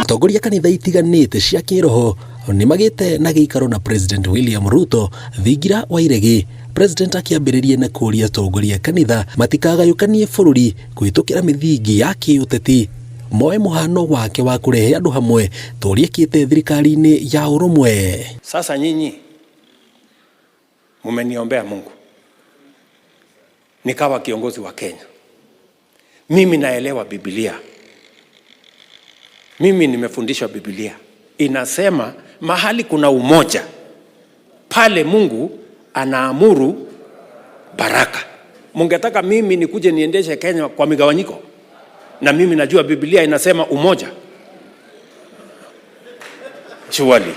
Atongoria kanitha itiganite cia kiroho ni magite na giikaro na President William Ruto thingira wa iregi. President akiambiririe na kuria atongoria kanitha matikagayukanie bururi kuhitukira mithingi ya kiuteti. Moe muhano wake wa kurehe andu hamwe toriekite thirikari-ini ya urumwe. Sasa nyinyi mumeniombea Mungu nikawa kiongozi wa Kenya. Mimi naelewa Biblia. Mimi nimefundishwa Biblia. Inasema mahali kuna umoja, pale Mungu anaamuru baraka. Mungetaka mimi nikuje niendeshe Kenya kwa migawanyiko? Na mimi najua Biblia inasema umoja. Surely.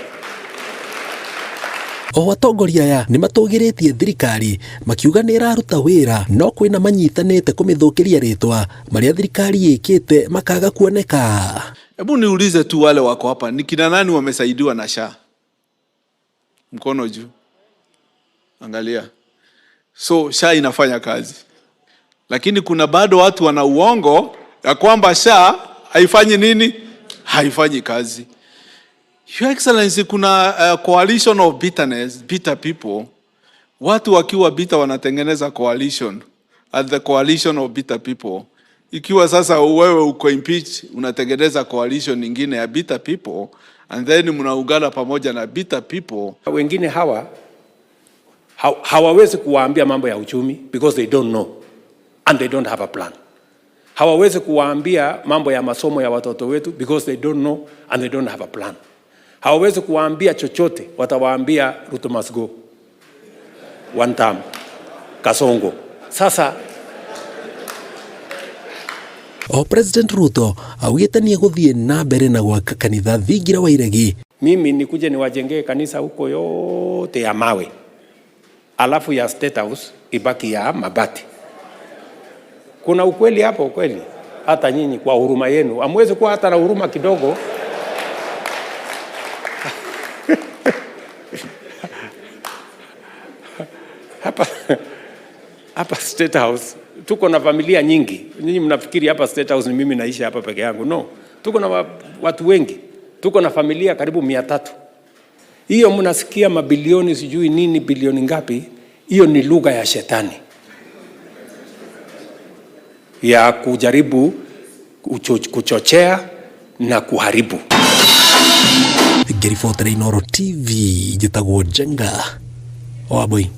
Atongoria aya ni matugiritie thirikari makiuga ni iraruta wira no kwina manyitanite kumithukiria ritwa maria thirikari ikite makaga kuoneka. Hebu niulize tu wale wako hapa, ni kina nani wamesaidiwa na SHA? Mkono juu. Angalia. So SHA inafanya kazi. Lakini kuna bado watu wana uongo ya kwamba SHA haifanyi nini? Haifanyi kazi. Your Excellency, kuna coalition of bitterness, bitter people. Watu wakiwa bitter wanatengeneza coalition, at the coalition of bitter people. Ikiwa sasa wewe uko impeach, unatengeneza coalition nyingine ya bitter people, and then mnaungana pamoja na bitter people. Wengine hawawezi kuwaambia mambo ya uchumi because they don't know and they don't have a plan. Hawawezi kuwaambia mambo ya masomo ya watoto wetu because they don't know and they don't have a plan. Hawawezi kuwaambia chochote, watawaambia Ruto must go. One term. Kasongo. Sasa President Ruto augite ni guthie na mbere na gwaka kanitha thingira wa iregi. Mimi nikuje niwajengee kanisa huko yote ya mawe, alafu ya State House ibaki ya mabati. Kuna ukweli hapo? Ukweli hata nyinyi kwa huruma yenu hamwezi kuwa hata na huruma kidogo. Hapa State House tuko na familia nyingi. Nyinyi mnafikiri hapa State House ni mimi naishi hapa peke yangu? No, tuko na watu wengi. Tuko na familia karibu 300. Hiyo mnasikia mabilioni sijui nini, bilioni ngapi? Hiyo ni lugha ya shetani ya kujaribu kuchochea na kuharibu. Gerifotere Inoro TV jitagwo Jenga Waboi.